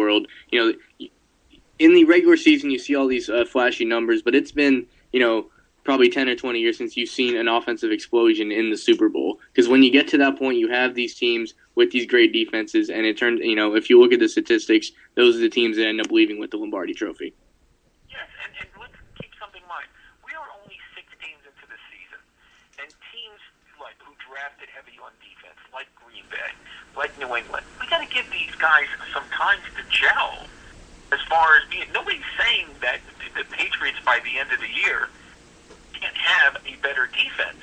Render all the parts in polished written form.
world. In the regular season, you see all these flashy numbers, but it's been, probably 10 or 20 years since you've seen an offensive explosion in the Super Bowl. Because when you get to that point, you have these teams with these great defenses, and it turns, if you look at the statistics, those are the teams that end up leaving with the Lombardi Trophy. Yes, and let's keep something in mind. We are only 6 games into the season, and teams who drafted heavy on defense, like Green Bay, like New England, we got to give these guys some time to gel. As far as nobody's saying that the Patriots by the end of the year can't have a better defense.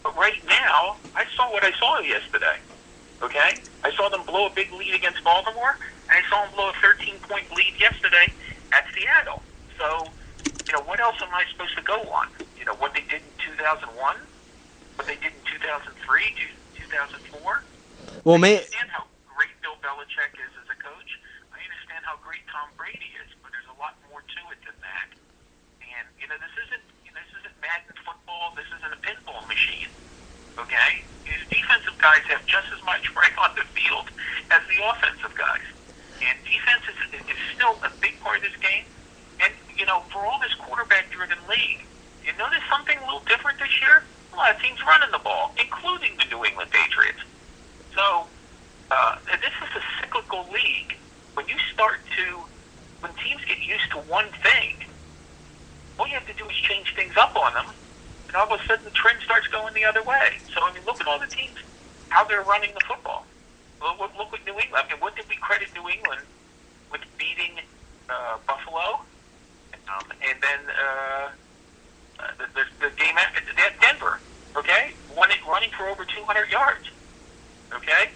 But right now, I saw what I saw yesterday. Okay? I saw them blow a big lead against Baltimore, and I saw them blow a 13-point lead yesterday at Seattle. So, what else am I supposed to go on? What they did in 2001? What they did in 2003, 2004? Well, I understand how great Bill Belichick is as a coach. I understand how great Tom Brady is, but there's a lot more to it than that. And, this isn't Madden football. This isn't a pinball machine. Okay? These defensive guys have just as much right on the field as the offensive guys. And defense is still a big part of this game. And, for all this quarterback-driven league, you notice something a little different this year? A lot of teams running the ball, including the New England Patriots. So, this is a cyclical league. When teams get used to one thing, all you have to do is change things up on them, and all of a sudden the trend starts going the other way. So, look at all the teams, how they're running the football. Look what New England, what did we credit New England with beating Buffalo? And then the game after Denver, okay? Running for over 200 yards, okay?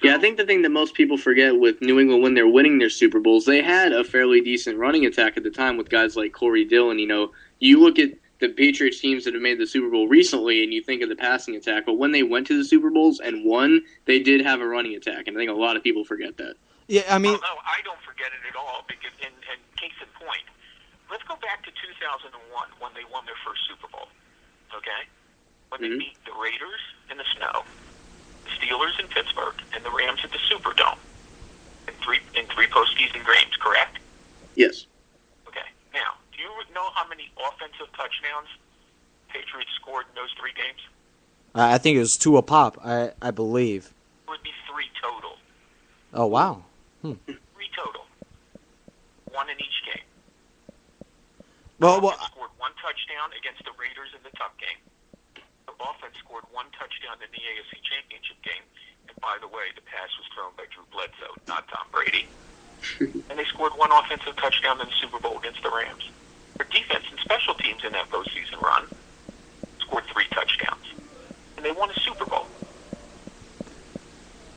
Yeah, I think the thing that most people forget with New England when they're winning their Super Bowls, they had a fairly decent running attack at the time with guys like Corey Dillon. You look at the Patriots teams that have made the Super Bowl recently and you think of the passing attack, but when they went to the Super Bowls and won, they did have a running attack, and I think a lot of people forget that. Yeah, I mean... No, I don't forget it at all, because, and case in point, let's go back to 2001 when they won their first Super Bowl, okay? When they beat the Raiders in the snow, the Steelers in Pittsburgh, and the Rams at the Superdome in three postseason games, correct? Yes. Okay. Now, do you know how many offensive touchdowns Patriots scored in those 3 games? I think it was 2 a pop, I believe. It would be 3 total. Oh, wow. 3 total. 1 in each game. Well, Scored 1 touchdown against the Raiders in the tough game. The offense scored 1 touchdown in the AFC Championship game. And by the way, the pass was thrown by Drew Bledsoe, not Tom Brady. And they scored 1 offensive touchdown in the Super Bowl against the Rams. Their defense and special teams in that postseason run scored 3 touchdowns. And they won a Super Bowl.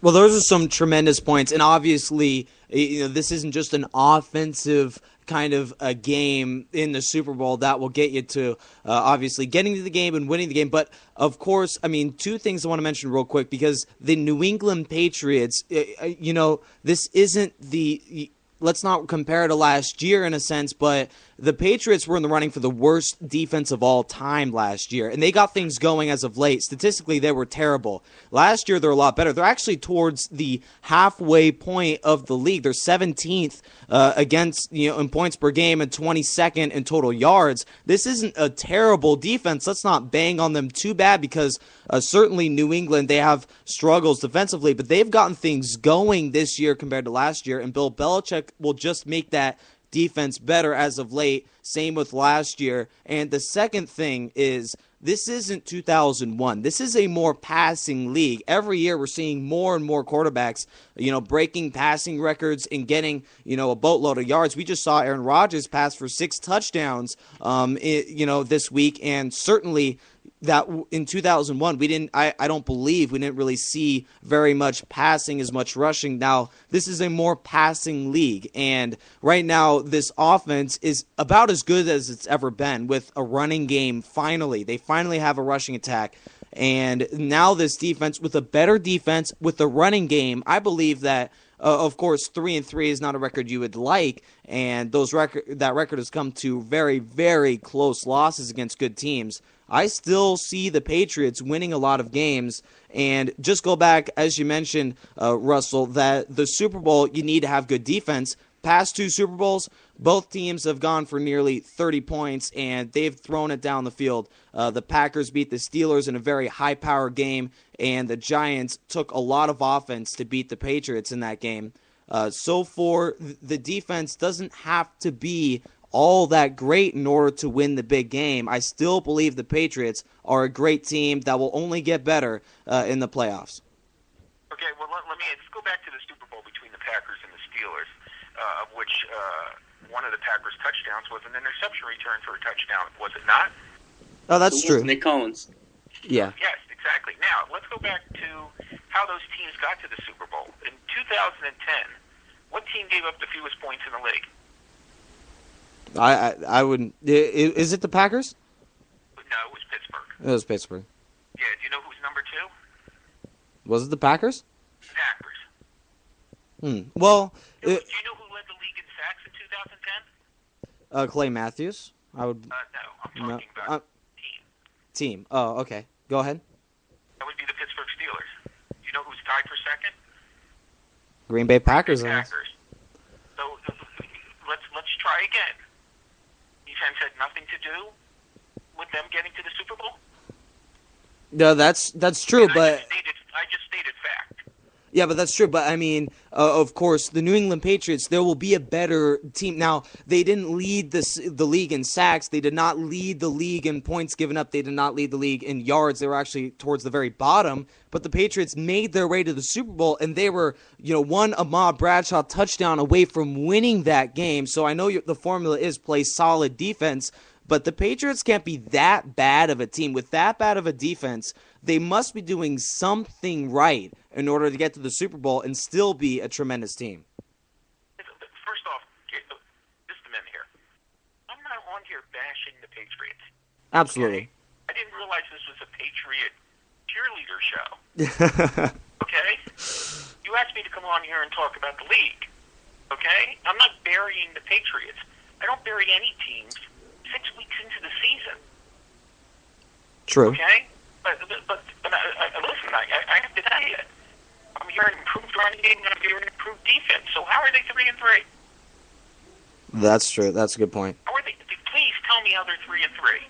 Well, those are some tremendous points. And obviously, this isn't just an offensive kind of a game in the Super Bowl that will get you to obviously getting to the game and winning the game. But, of course, 2 things I want to mention real quick, because the New England Patriots, this isn't the – let's not compare it to last year in a sense, but the Patriots were in the running for the worst defense of all time last year, and they got things going as of late. Statistically, they were terrible. Last year, they're a lot better. They're actually towards the halfway point of the league. They're 17th against, in points per game and 22nd in total yards. This isn't a terrible defense. Let's not bang on them too bad, because certainly New England, they have struggles defensively, but they've gotten things going this year compared to last year, and Bill Belichick will just make that defense better as of late. Same with last year. And the second thing is, this isn't 2001. This is a more passing league. Every year we're seeing more and more quarterbacks, breaking passing records and getting, a boatload of yards. We just saw Aaron Rodgers pass for 6 touchdowns, this week, and certainly that in 2001 I don't believe we didn't really see very much passing, as much rushing. Now this is a more passing league, and right now this offense is about as good as it's ever been with a running game. They finally have a rushing attack, and now this defense with a better defense with the running game, I believe that of course 3-3 is not a record you would like, and that record has come to very, very close losses against good teams. I still see the Patriots winning a lot of games. And just go back, as you mentioned, Russell, that the Super Bowl, you need to have good defense. Past 2 Super Bowls, both teams have gone for nearly 30 points, and they've thrown it down the field. The Packers beat the Steelers in a very high-power game, and the Giants took a lot of offense to beat the Patriots in that game. So for the defense doesn't have to be all that great in order to win the big game. I still believe the Patriots are a great team that will only get better in the playoffs. Okay, well, let me let's go back to the Super Bowl between the Packers and the Steelers, of which one of the Packers' touchdowns was an interception return for a touchdown, was it not? Oh, that's true. Nick Collins. Yeah. Yes, exactly. Now, let's go back to how those teams got to the Super Bowl. In 2010, what team gave up the fewest points in the league? I wouldn't. Is it the Packers? No, it was Pittsburgh. It was Pittsburgh. Yeah, do you know who's number 2? Was it the Packers? Packers. Well, Do you know who led the league in sacks in 2010? Clay Matthews. I would. No, I'm talking about team. Oh, okay. Go ahead. That would be the Pittsburgh Steelers. Do you know who's tied for second? Green Bay Packers. Packers. So let's try again. Defense had nothing to do with them getting to the Super Bowl. No, that's true, but I just stated fact. yeah, but that's true. But I mean, of course, the New England Patriots. There will be a better team. Now, they didn't lead the league in sacks. They did not lead the league in points given up. They did not lead the league in yards. They were actually towards the very bottom. But the Patriots made their way to the Super Bowl, and they were, one Ahmad Bradshaw touchdown away from winning that game. So I know the formula is play solid defense. But the Patriots can't be that bad of a team. With that bad of a defense, they must be doing something right in order to get to the Super Bowl and still be a tremendous team. First off, just a minute here. I'm not on here bashing the Patriots. Absolutely. Okay? I didn't realize this was a Patriot cheerleader show. Okay? You asked me to come on here and talk about the league. Okay? I'm not burying the Patriots. I don't bury any teams 6 weeks into the season. True. Okay? But listen, I have to tell you, I'm hearing improved running game, and I'm hearing improved defense. So how are they 3-3? That's true. That's a good point. How are they? Please tell me how they're 3-3.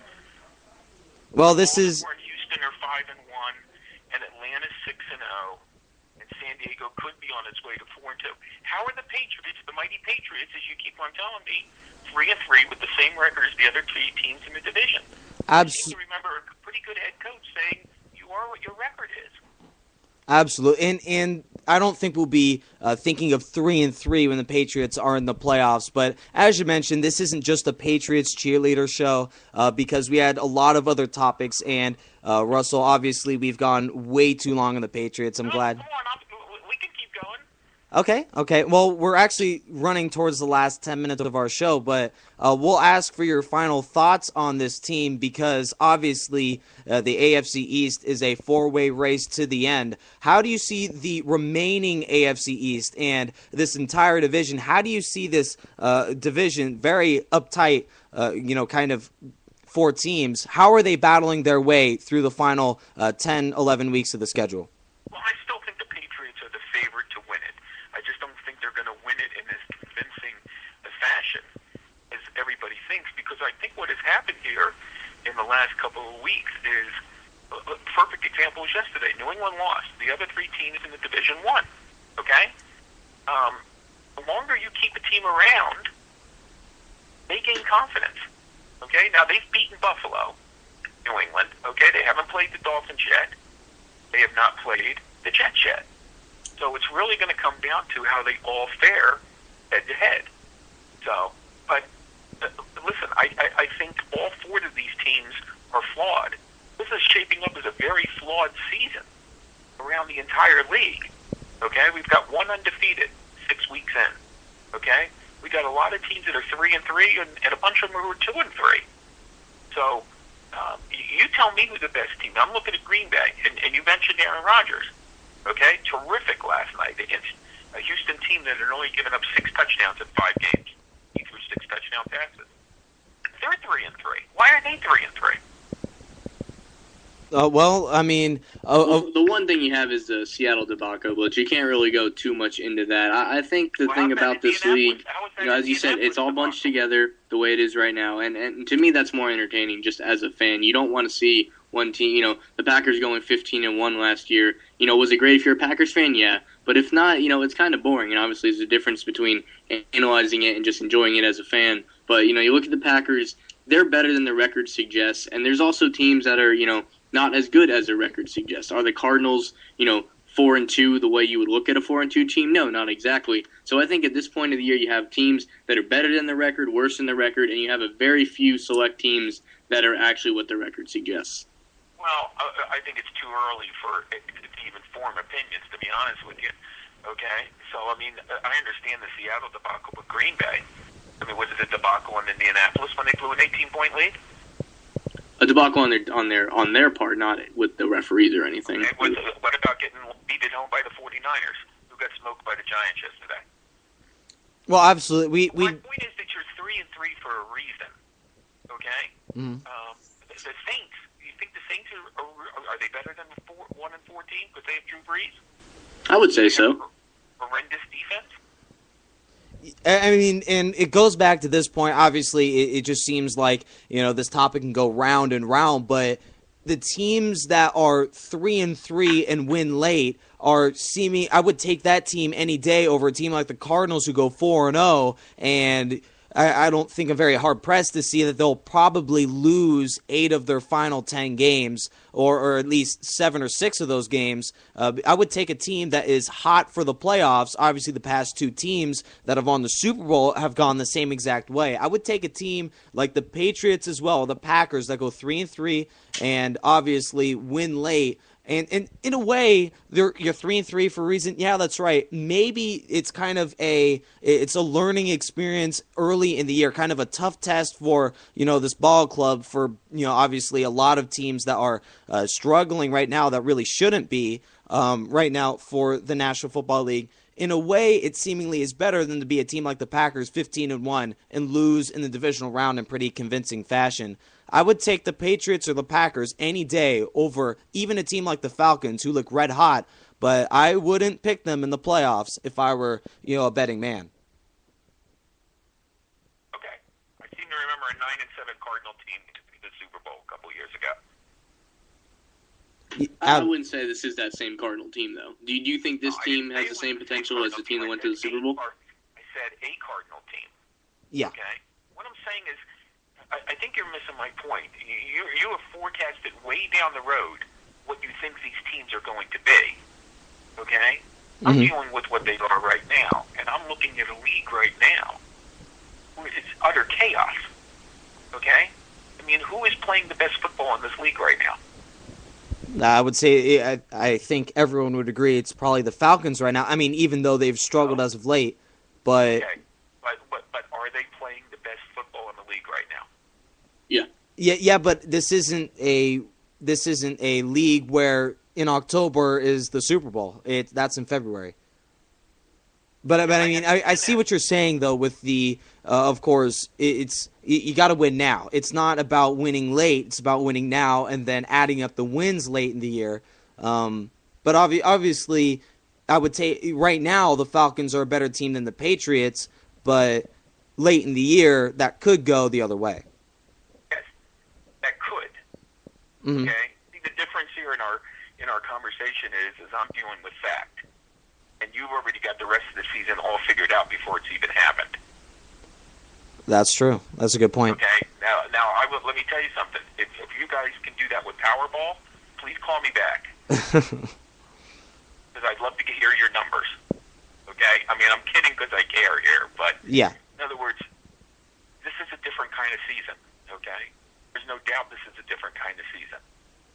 Well, this is. Houston are 5-1, and Atlanta's 6-0, and San Diego could be on its way to 4-2. How are the Patriots, the mighty Patriots, as you keep on telling me, 3-3 with the same record as the other 3 teams in the division? I seem to remember a pretty good head coach saying, "You are what your record is." Absolutely, and I don't think we'll be thinking of 3-3 when the Patriots are in the playoffs. But as you mentioned, this isn't just a Patriots cheerleader show because we had a lot of other topics. And Russell, obviously, we've gone way too long on the Patriots. I'm glad. Come on, we can keep going. Okay. Well, we're actually running towards the last 10 minutes of our show, but we'll ask for your final thoughts on this team because obviously the AFC East is a 4-way race to the end. How do you see the remaining AFC East and this entire division? How do you see this division, very uptight, kind of 4 teams? How are they battling their way through the final 10, 11 weeks of the schedule? Well, I still think the Patriots are the favorite to win it. I just don't think they're going to win it in as convincing a fashion as everybody thinks, because I think what has happened here in the last couple of weeks is a perfect example is yesterday. New England lost. The other 3 teams in the division won. Okay? The longer you keep a team around, they gain confidence. Okay? Now, they've beaten Buffalo, New England. Okay? They haven't played the Dolphins yet. They have not played the Jets yet. So it's really going to come down to how they all fare head-to-head. So, but listen, I think all 4 of these teams are flawed. This is shaping up as a very flawed season around the entire league. Okay? We've got 1 undefeated 6 weeks in. Okay? We got a lot of teams that are 3-3, and a bunch of them who are 2-3. So, you tell me who's the best team. I'm looking at Green Bay, and you mentioned Aaron Rodgers. Okay? Terrific last night against a Houston team that had only given up 6 touchdowns in 5 games. He threw 6 touchdown passes. They're 3-3. Why are they 3-3? Well, I mean, Well, the one thing you have is the Seattle debacle, but you can't really go too much into that. I think the thing about this league, as you said, it's all bunched together the way it is right now, and to me that's more entertaining. Just as a fan, you don't want to see one team. The Packers going 15-1 last year. Was it great if you're a Packers fan? Yeah, but if not, it's kind of boring. And obviously, there's a difference between analyzing it and just enjoying it as a fan. But you look at the Packers; they're better than the record suggests, and there's also teams that are not as good as their record suggests. Are the Cardinals, 4-2 the way you would look at a 4-2 team? No, not exactly. So I think at this point of the year, you have teams that are better than the record, worse than the record, and you have a very few select teams that are actually what the record suggests. Well, I think it's too early to even form opinions, to be honest with you. Okay? So, I mean, I understand the Seattle debacle with Green Bay. I mean, was it a debacle in Indianapolis when they blew an 18-point lead? A debacle on their part, not with the referees or anything. Okay, what about getting beat at home by the 49ers, who got smoked by the Giants yesterday? Well, absolutely. My point is that you're 3-3 for a reason. Okay. Mm-hmm. The Saints. You think the Saints are they better than 1-14 because they have Drew Brees? I would say so. Horrendous defense. I mean, and it goes back to this point. Obviously, it just seems like this topic can go round and round, but the teams that are 3-3 and win late are seeming. I would take that team any day over a team like the Cardinals who go 4-0, and I don't think I'm very hard-pressed to see that they'll probably lose 8 of their final 10 games, or at least 7 or 6 of those games. I would take a team that is hot for the playoffs. Obviously, the past 2 teams that have won the Super Bowl have gone the same exact way. I would take a team like the Patriots as well, the Packers, that go 3-3 and obviously win late. And in a way, you're 3-3 for a reason. Yeah, that's right. Maybe it's kind of it's a learning experience early in the year, kind of a tough test for this ball club, for obviously a lot of teams that are struggling right now that really shouldn't be right now for the National Football League. In a way, it seemingly is better than to be a team like the Packers 15-1 and lose in the divisional round in pretty convincing fashion. I would take the Patriots or the Packers any day over even a team like the Falcons, who look red hot, but I wouldn't pick them in the playoffs if I were, a betting man. Okay. I seem to remember a 9-7 Cardinal team in the Super Bowl a couple of years ago. I wouldn't say this is that same Cardinal team, though. Do you think this team has the same potential as the team that went to the Super Bowl? I said a Cardinal team. Yeah. Okay? What I'm saying is, I think you're missing my point. You have forecasted way down the road what you think these teams are going to be. Okay? I'm dealing with what they are right now, and I'm looking at a league right now where it's utter chaos. Okay? I mean, who is playing the best football in this league right now? I would say I think everyone would agree it's probably the Falcons right now. I mean, even though they've struggled as of late, but okay. But are they playing the best football in the league right now? Yeah, but this isn't a league where in October is the Super Bowl. That's in February. But I mean, I see what you're saying though. With the of course, you got to win now. It's not about winning late. It's about winning now and then adding up the wins late in the year. But obviously, I would take right now the Falcons are a better team than the Patriots. But late in the year, that could go the other way. Yes, that could. Mm-hmm. Okay. The difference here in our conversation is I'm dealing with fact. And you've already got the rest of the season all figured out before it's even happened. That's true. That's a good point. Okay. Now let me tell you something. If you guys can do that with Powerball, please call me back. Because I'd love to hear your numbers. Okay. I mean, I'm kidding because I care here, but yeah. In other words, this is a different kind of season. Okay. There's no doubt this is a different kind of season,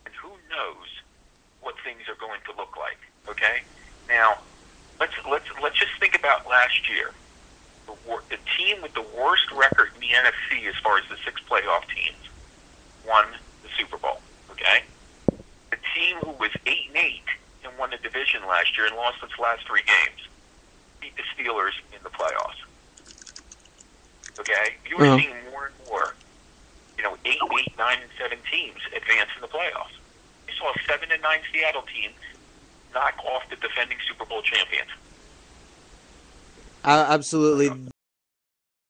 and who knows what things are going to look like. Okay. Now. Let's just think about last year. The team with the worst record in the NFC as far as the 6 playoff teams won the Super Bowl. Okay, the team who was 8-8 and won the division last year and lost its last 3 games beat the Steelers in the playoffs. Okay, you were seeing more and more, 8, 9, and 7 teams advance in the playoffs. You Seattle team knock off the defending Super Bowl champions. Absolutely.